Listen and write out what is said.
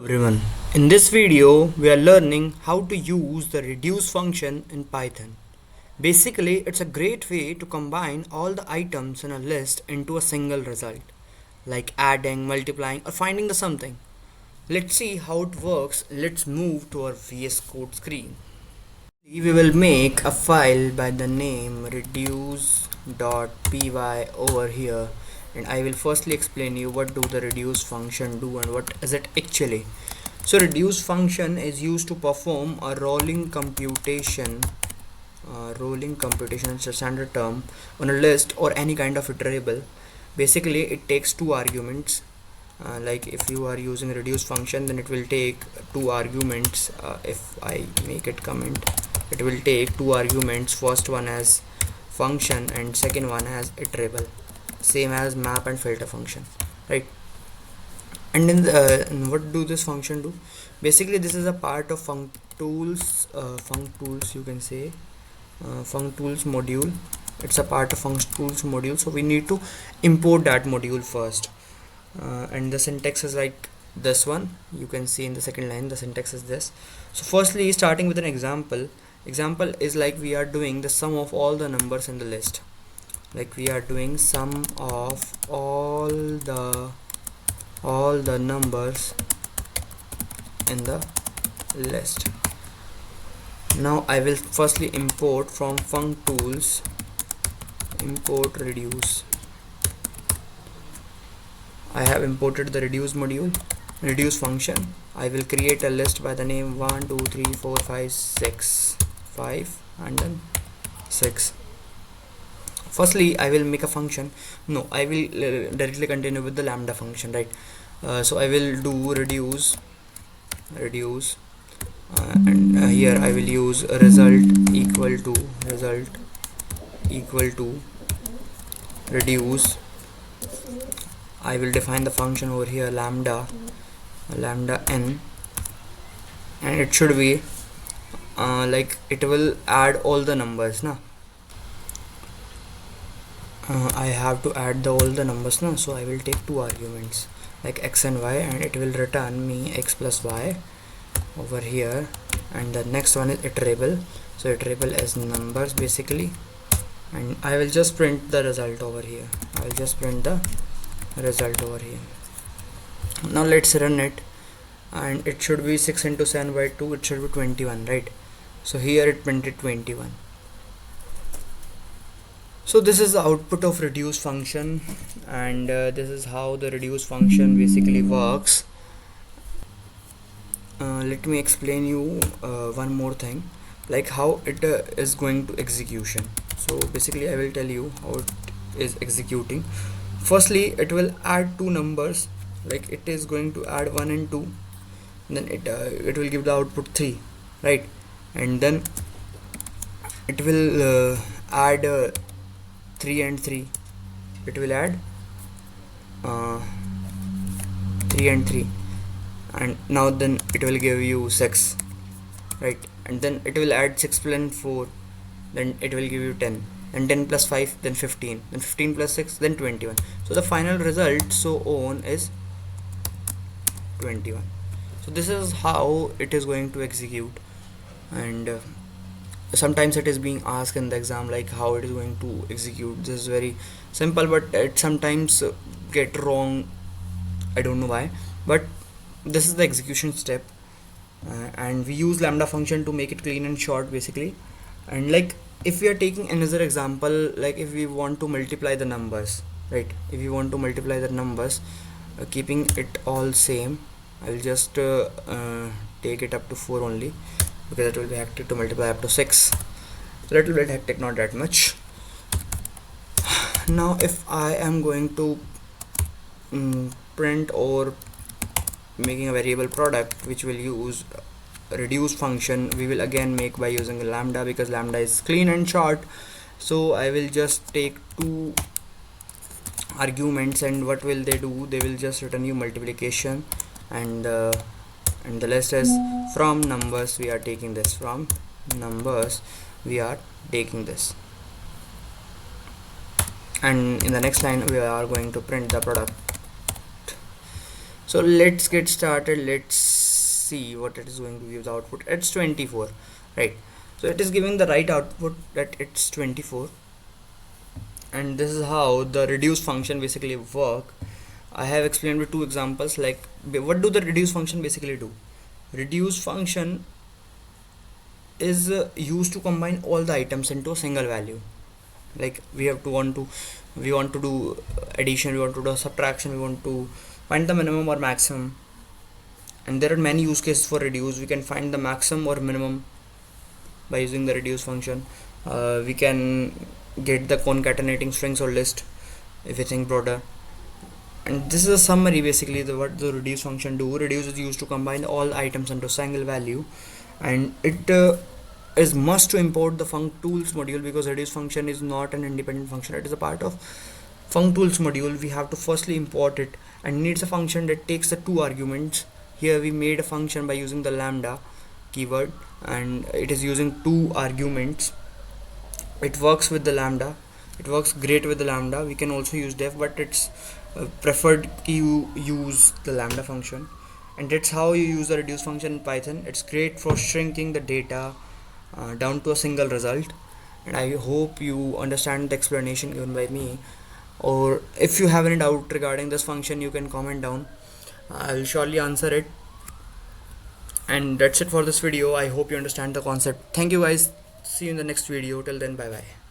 Everyone, in this video we are learning how to use the reduce function in Python. Basically, it's a great way to combine all the items in a list into a single result, like adding, multiplying, or finding the something. Let's see how it works. Let's move to our VS Code screen. We will make a file by the name reduce.py over here, and I will firstly explain you what do the reduce function do and what is it actually. So reduce function is used to perform a rolling computation. Rolling computation is a standard term on a list or any kind of iterable. Basically, it takes two arguments. Like if you are using reduce function, then it will take two arguments. If I make it comment, it will take two arguments. First one as function and second one as iterable, same as map and filter function, right? And in the what do this function do? Basically, this is a part of Functools. Functools, you can say, Functools module. It's a part of Functools module, so we need to import that module first. And the syntax is like this one. You can see in the second line the syntax is this. So firstly, starting with an example is like we are doing the sum of all the numbers in the list, like we are doing sum of all the numbers in the list. Now I will firstly import from Functools, import reduce. I have imported the reduce module, reduce function. I will create a list by the name 1 2 3 4 5 6 5 and then 6. Firstly, I will make a function. No, I will directly continue with the lambda function, right? So I will do reduce, and here I will use result equal to reduce. I will define the function over here, lambda n, and it should be like it will add all the numbers now. I have to add all the numbers now, so I will take two arguments like x and y, and it will return me x plus y over here. And the next one is iterable, so iterable is numbers basically, and I will just print the result over here. Now let's run it, and it should be 6 into 7 by 2, it should be 21, right? So here it printed 21. So this is the output of reduce function, and this is how the reduce function basically works. Let me explain you one more thing, like how it is going to execution. So basically I will tell you how it is executing. Firstly, it will add two numbers, like it is going to add 1 and 2, then it will give the output 3, right? And then it will add 3 and 3, it will add 3 and 3, and now then it will give you 6, right? And then it will add 6 plus 4, then it will give you 10, and 10 plus 5, then 15, then 15 plus 6, then 21. So the final result so on is 21. So this is how it is going to execute, and sometimes it is being asked in the exam like how it is going to execute. This is very simple, but it sometimes get wrong. I don't know why, but this is the execution step, and we use lambda function to make it clean and short basically. And like if we are taking another example, like if we want to multiply the numbers, right? If we want to multiply the numbers, keeping it all same, I'll just take it up to 4 only, because it will be hectic to multiply up to 6. Little bit hectic, not that much. Now if I am going to print or making a variable product which will use reduce function, we will again make by using lambda, because lambda is clean and short. So I will just take two arguments, and what will they do? They will just return you multiplication, and the list is from numbers. We are taking this from numbers, and in the next line we are going to print the product. So let's get started. Let's see what it is going to give the output. It's 24, right? So it is giving the right output that it's 24, and this is how the reduce function basically work. I have explained with two examples. Like, what do the reduce function basically do? Reduce function is used to combine all the items into a single value. Like, we want to do addition, we want to do subtraction, we want to find the minimum or maximum, and there are many use cases for reduce. We can find the maximum or minimum by using the reduce function. We can get the concatenating strings or list if we think broader. And this is a summary basically what the reduce function do. Reduce is used to combine all items into a single value, and it is must to import the Functools module, because reduce function is not an independent function. It is a part of Functools module. We have to firstly import it, and needs a function that takes the two arguments. Here we made a function by using the lambda keyword, and it is using two arguments. It works with the lambda, it works great with the lambda. We can also use def, but it's preferred you use the lambda function. And that's how you use the reduce function in Python. It's great for shrinking the data down to a single result. And I hope you understand the explanation given by me, or if you have any doubt regarding this function, you can comment down. I'll surely answer it. And that's it for this video. I hope you understand the concept. Thank you guys, see you in the next video. Till then, bye bye.